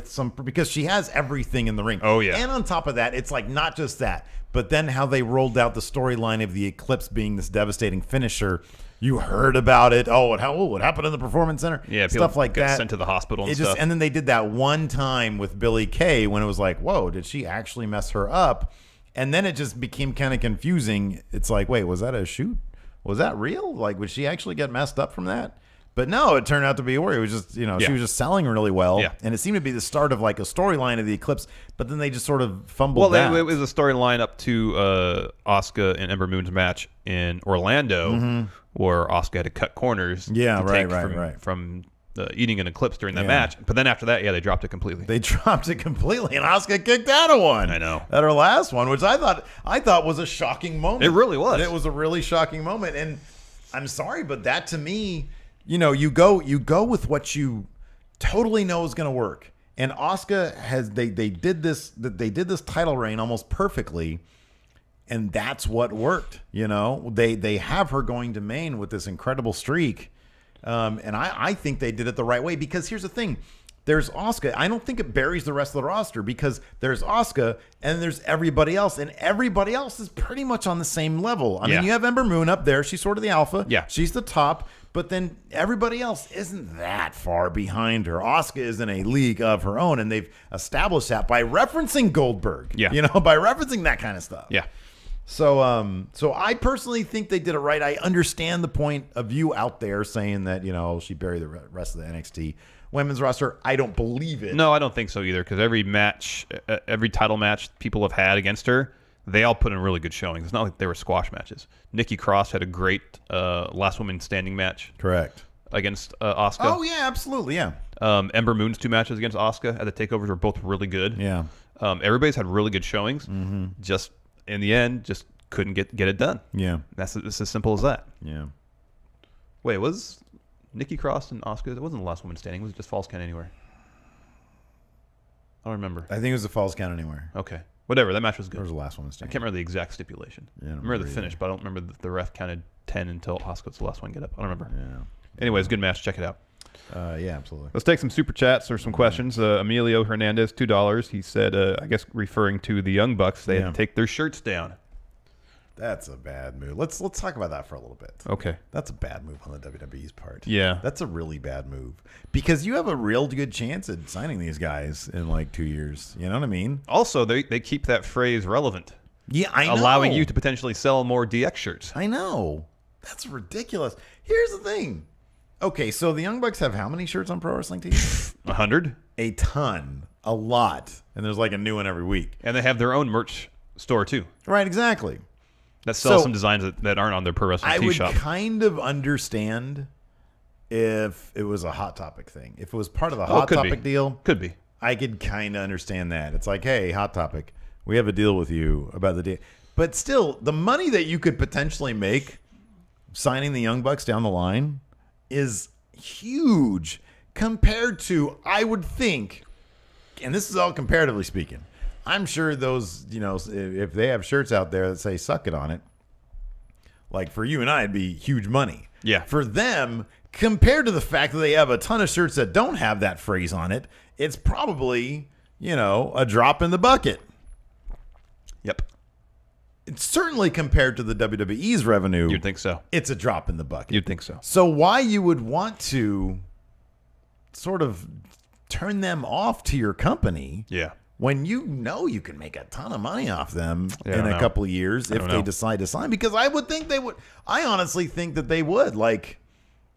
some, because she has everything in the ring. Oh, yeah. And on top of that, it's like not just that, but then how they rolled out the storyline of the Eclipse being this devastating finisher. You heard about it. Oh, what happened in the Performance Center? Yeah, stuff like that. Sent to the hospital and stuff. And then they did that one time with Billie Kay when it was like, whoa, did she actually mess her up? And then it just became kind of confusing. It's like, wait, was that a shoot? Was that real? Like, would she actually get messed up from that? But no, it turned out to be a worry. It was just, she was just selling really well. Yeah. And it seemed to be the start of like a storyline of the Eclipse, but then they just sort of fumbled that. It was a storyline up to Asuka and Ember Moon's match in Orlando, where Asuka had to cut corners from eating an Eclipse during that match. But then after that, they dropped it completely. They dropped it completely, and Asuka kicked out of one. I know. At her last one, which I thought was a shocking moment. It really was. It was a really shocking moment. And I'm sorry, but that to me, you go with what you totally know is going to work. And Asuka they did this title reign almost perfectly, and that's what worked. They have her going to Maine with this incredible streak, and I think they did it the right way, because here's the thing. There's Asuka. I don't think it buries the rest of the roster, because there's Asuka and there's everybody else, and everybody else is pretty much on the same level. I mean, you have Ember Moon up there. She's sort of the alpha. Yeah. She's the top. But then everybody else isn't that far behind her. Asuka is in a league of her own, and they've established that by referencing Goldberg. Yeah. By referencing that kind of stuff. Yeah. So I personally think they did it right. I understand the point of you out there saying that, she buried the rest of the NXT women's roster. I don't believe it. No, I don't think so either, because every match, every title match people have had against her, they all put in really good showings. It's not like they were squash matches. Nikki Cross had a great last woman standing match. Correct. Against Asuka. Oh, yeah, absolutely, yeah. Ember Moon's 2 matches against Asuka at the takeovers were both really good. Yeah. Everybody's had really good showings. Mm-hmm. Just in the end, just couldn't get it done. Yeah. It's as simple as that. Yeah. Wait, was Nikki Cross and Asuka, that wasn't the last woman standing. Was it just Falls Count Anywhere? I don't remember. I think it was the Falls Count Anywhere. Okay. Whatever. That match was good. Or was the last one I standing? can't remember the exact stipulation. Yeah, I remember the finish, but I don't remember the ref counted 10 until Asuka was the last one to get up. I don't remember. Yeah. Anyways, good match. Check it out. Yeah, absolutely. Let's take some super chats or some questions. Emilio Hernandez, $2. He said, I guess referring to the Young Bucks, they had to take their shirts down. That's a bad move. Let's talk about that for a little bit. Okay. That's a bad move on the WWE's part. Yeah. That's a really bad move. Because you have a real good chance at signing these guys in like 2 years. You know what I mean? Also, they keep that phrase relevant. Yeah, I know. Allowing you to potentially sell more DX shirts. I know. That's ridiculous. Here's the thing. Okay, so the Young Bucks have how many shirts on Pro Wrestling Tees? 100? A ton. A lot. And there's like a new one every week. And they have their own merch store, too. Right, exactly. That sells some designs that aren't on their Pro Wrestling Tee shop. I would kind of understand if it was a Hot Topic thing. If it was part of the Hot Topic deal. Could be. I could kind of understand that. It's like, hey, Hot Topic, we have a deal with you about the deal. But still, the money that you could potentially make signing the Young Bucks down the line is huge compared to, I would think, and this is all comparatively speaking, I'm sure those, if they have shirts out there that say suck it on it, like for you and I, it'd be huge money. Yeah. For them, compared to the fact that they have a ton of shirts that don't have that phrase on it, it's probably, a drop in the bucket. Yep. It's certainly compared to the WWE's revenue. You'd think so. It's a drop in the bucket. You'd think so. So why you would want to sort of turn them off to your company? Yeah. When you can make a ton of money off them in a couple of years if they decide to sign. Because I would think they would. I honestly think that they would. Like,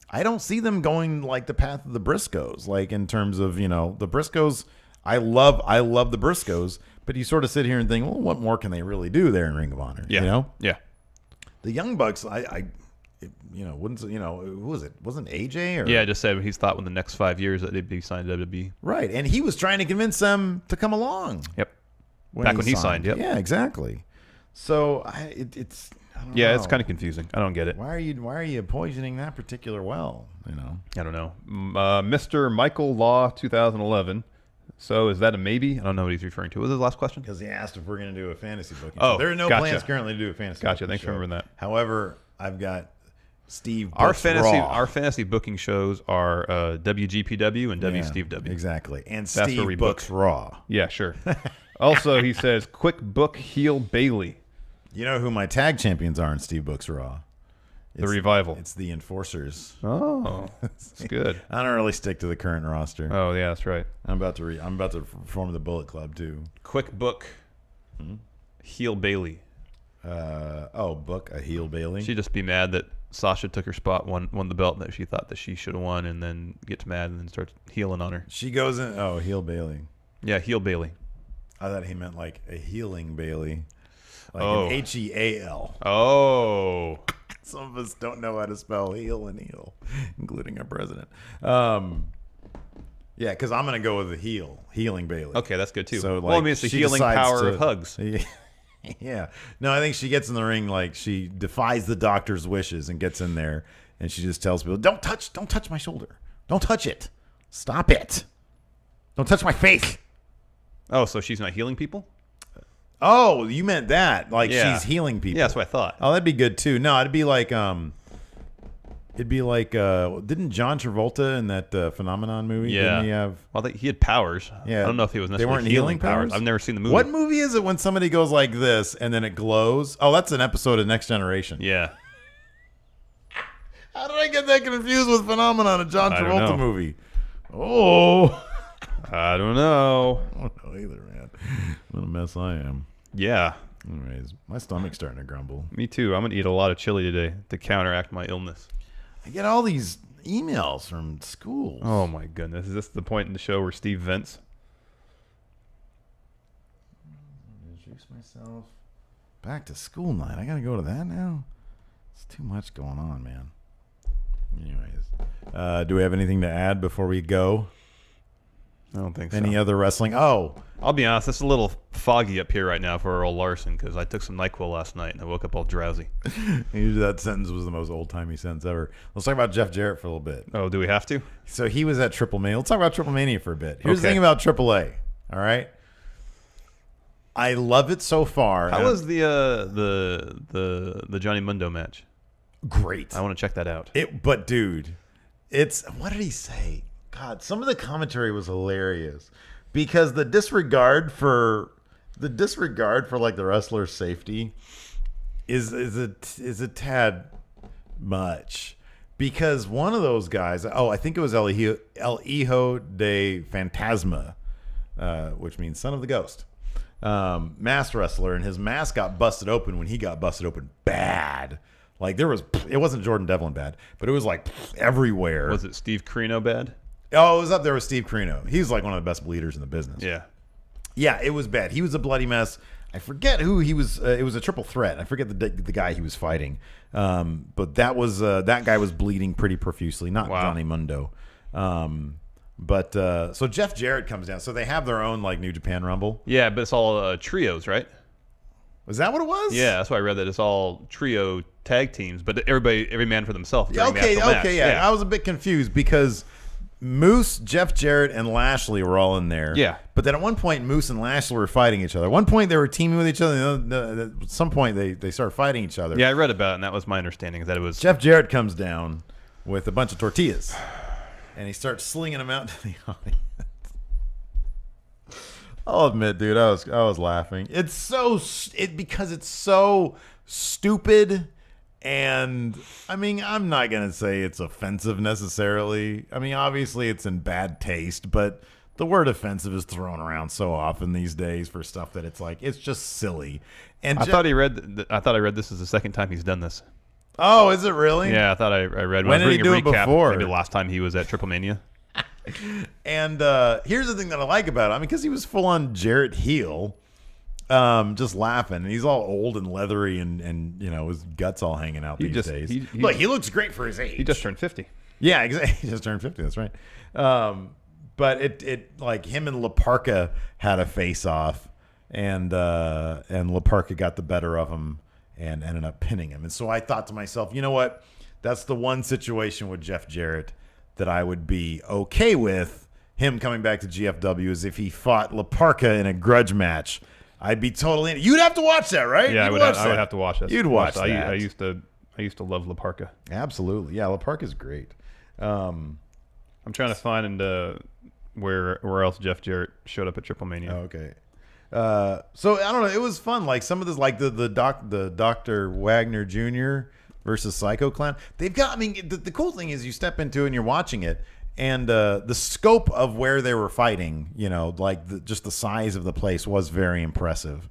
I don't see them going like the path of the Briscoes. Like in terms of the Briscoes. I love the Briscoes. But you sort of sit here and think, well, what more can they really do there in Ring of Honor? Yeah. Yeah. The Young Bucks, wouldn't who was it? Wasn't AJ? Or? Yeah, I just said he's thought in the next 5 years that they'd be signed to WWE. Right, and he was trying to convince them to come along. Yep. Back when he signed. Yep. Yeah, exactly. So it's. I don't know. It's kind of confusing. I don't get it. Why are you poisoning that particular well? I don't know. Mr. Michael Law, 2011. So is that a maybe? I don't know what he's referring to. What was his last question? Because he asked if we're going to do a fantasy booking. Oh, there are no plans currently to do a fantasy. Gotcha. Booking Thanks for remembering that. However, I've got Steve. Our fantasy booking shows are WGPW and WSteveW. Exactly, and That's Steve books Raw. Yeah, sure. Also, he says, quick book heel Bailey. You know who my tag champions are in Steve books Raw? The Revival. It's the Enforcers. Oh, that's good. I don't really stick to the current roster. Oh yeah, that's right. I'm about to form the Bullet Club too. Quick book. Heel Bailey. Book a heel Bailey. She'd just be mad that Sasha took her spot, won the belt that she thought that she should have won, and then gets mad and then starts healing on her. She goes in. Oh, heel Bailey. Yeah, heel Bailey. I thought he meant like a healing Bailey. Like an H-E-A-L. Oh. Some of us don't know how to spell heel and heel, including our president. Yeah, because I'm going to go with the healing Bailey. Okay, that's good too. So, well, I mean, it's the healing power of hugs. Yeah. No, I think she gets in the ring like she defies the doctor's wishes and gets in there, and she just tells people, don't touch my shoulder. Don't touch it. Stop it. Don't touch my face. Oh, so she's not healing people? Oh, you meant that. Like she's healing people. Yeah, that's what I thought. Oh, that'd be good too. No, it'd be like didn't John Travolta in that Phenomenon movie? Yeah. Didn't he have? Well, he had powers. Yeah. I don't know if he was necessarily they weren't healing powers. I've never seen the movie. What movie is it when somebody goes like this and then it glows? Oh, that's an episode of Next Generation. Yeah. How did I get that confused with Phenomenon, a John Travolta movie? Oh. I don't know. I don't know either, man. What a mess I am. Yeah. Anyways, my stomach's starting to grumble. Me too. I'm gonna eat a lot of chili today to counteract my illness. I get all these emails from schools. Oh my goodness! Is this the point in the show where Steve vents? Introduce myself. Back to school night. I gotta go to that now. It's too much going on, man. Anyways, do we have anything to add before we go? I don't think so. Any other wrestling? Oh, I'll be honest. It's a little foggy up here right now for old Larson because I took some NyQuil last night and I woke up all drowsy. That sentence was the most old-timey sentence ever. Let's talk about Jeff Jarrett for a little bit. Oh, do we have to? So he was at Triple Mania. Let's talk about Triple Mania for a bit. Here's the Okay. thing about AAA. All right, I love it so far. How was the Johnny Mundo match? Great. I want to check that out. But dude, it's what did he say? God, some of the commentary was hilarious because the disregard for like the wrestler's safety is a tad much, because one of those guys, I think it was El Hijo de Fantasma, which means son of the ghost, masked wrestler, and his mask got busted open when he got busted open bad. Like it wasn't Jordan Devlin bad, but it was like everywhere. Was it Steve Corino bad? Oh, it was up there with Steve Corino. He's like one of the best bleeders in the business. Yeah. Yeah, it was bad. He was a bloody mess. I forget who he was. It was a triple threat. I forget the guy he was fighting. But that guy was bleeding pretty profusely. Not Johnny Mundo. So Jeff Jarrett comes down. So they have their own like New Japan Rumble. Yeah, but it's all trios, right? Was that what it was? Yeah, that's why I read that it's all trio tag teams, but every man for themselves. Okay, yeah. I was a bit confused because Moose, Jeff Jarrett, and Lashley were all in there. Yeah. But then at one point, Moose and Lashley were fighting each other. At one point, they were teaming with each other. And at some point, they started fighting each other. Yeah, I read about it, and that was my understanding, that it was... Jeff Jarrett comes down with a bunch of tortillas, and he starts slinging them out to the audience. I'll admit, dude, I was laughing. Because it's so stupid. And I mean, I'm not going to say it's offensive necessarily. I mean, obviously it's in bad taste, but the word offensive is thrown around so often these days for stuff that it's like, it's just silly. And I thought I read this is the second time he's done this. Oh, is it really? Yeah, I thought I read when did he do it before? Maybe the last time he was at Triple Mania. And here's the thing that I like about it. I mean, because he was full on Jarrett heel. Just laughing. And he's all old and leathery, and his guts all hanging out these days. Look, he looks great for his age. He just turned 50. Yeah, exactly. He just turned 50. That's right. But it like him and La Parka had a face off, and La Parka got the better of him and ended up pinning him. And so I thought to myself, you know what? That's the one situation with Jeff Jarrett that I would be okay with him coming back to GFW, is if he fought La Parka in a grudge match. I'd be totally in it. You'd have to watch that, right? Yeah, I would have to watch that. You'd watch that. I used to love La Parka. Absolutely. Yeah, La Parka's great. I'm trying to find where else Jeff Jarrett showed up at Triple Mania. Oh, okay. So I don't know. It was fun. Like some of this, like the Dr. Wagner Jr. versus Psycho Clown. They've got. I mean, the cool thing is you step into it and you're watching it. And the scope of where they were fighting, like just the size of the place was very impressive.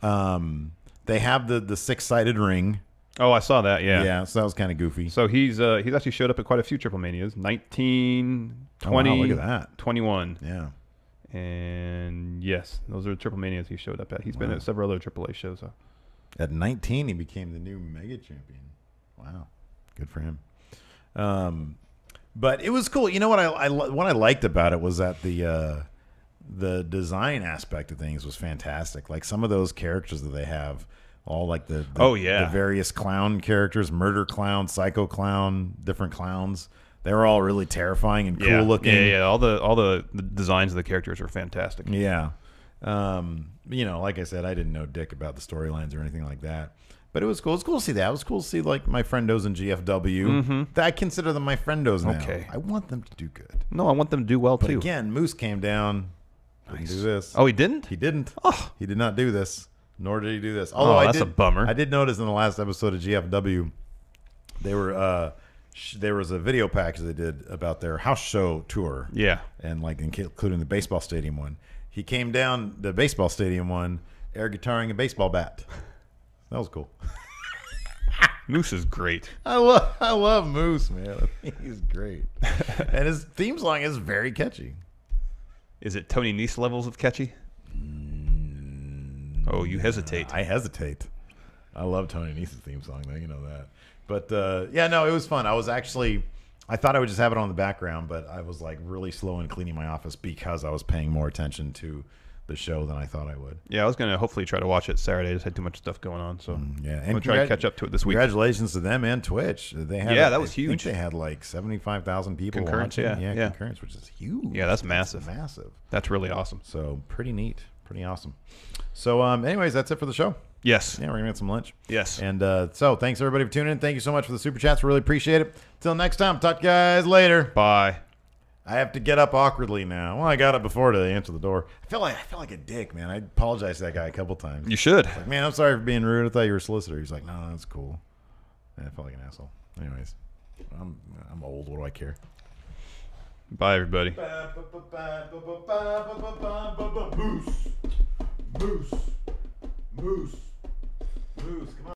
They have the 6-sided ring. Oh, I saw that. Yeah, yeah. So that was kind of goofy. So he's actually showed up at quite a few Triple Manias. 19, 20, look at that. 21. Yeah. And yes, those are the Triple Manias he showed up at. He's been at several other AAA shows. So. At 19, he became the new Mega Champion. Wow, good for him. But it was cool. You know what I liked about it was that the design aspect of things was fantastic. Like some of those characters that they have, all like the various clown characters, murder clown, psycho clown, different clowns. They were all really terrifying and cool looking. Yeah. All the designs of the characters are fantastic. Yeah. Like I said, I didn't know dick about the storylines or anything like that. But it was cool. It was cool to see that. It was cool to see like my friendos in GFW. Mm-hmm. I consider them my friendos now. Okay. I want them to do good. No, I want them to do well but too. Again, Moose came down. Didn't do this. Oh, he didn't? He didn't. Oh. He did not do this. Nor did he do this. Although that's a bummer. I did notice in the last episode of GFW, they were there was a video package they did about their house show tour. Yeah. And like including the baseball stadium one. He came down the baseball stadium one. air guitaring a baseball bat. That was cool. Moose is great. I love Moose, man. He's great. And his theme song is very catchy. Is it Tony Nese levels of catchy? Oh, you hesitate. I hesitate. I love Tony Nese's theme song, though. You know that. But, yeah, no, it was fun. I thought I would just have it on the background, but I was, like, really slow in cleaning my office because I was paying more attention to the show than I thought I would. Yeah, I was going to hopefully try to watch it Saturday. I just had too much stuff going on, so yeah. And I'm going to try to catch up to it this week. Congratulations to them and Twitch. That was huge. I think they had like 75,000 people concurrence, watching. Yeah, concurrence, which is huge. Yeah, that's massive. That's massive. That's really awesome. So pretty neat. Pretty awesome. So anyways, that's it for the show. Yes. Yeah, we're going to get some lunch. Yes. And so thanks everybody for tuning in. Thank you so much for the super chats. We really appreciate it. Till next time. Talk to you guys later. Bye. I have to get up awkwardly now. Well, I got up before to answer the door. I feel like a dick, man. I apologized to that guy a couple times. You should. Like, man, I'm sorry for being rude. I thought you were a solicitor. He's like, no, that's cool. And I felt like an asshole. Anyways, I'm old. What do I care? Bye, everybody. Moose. Moose. Moose. Moose. Come on.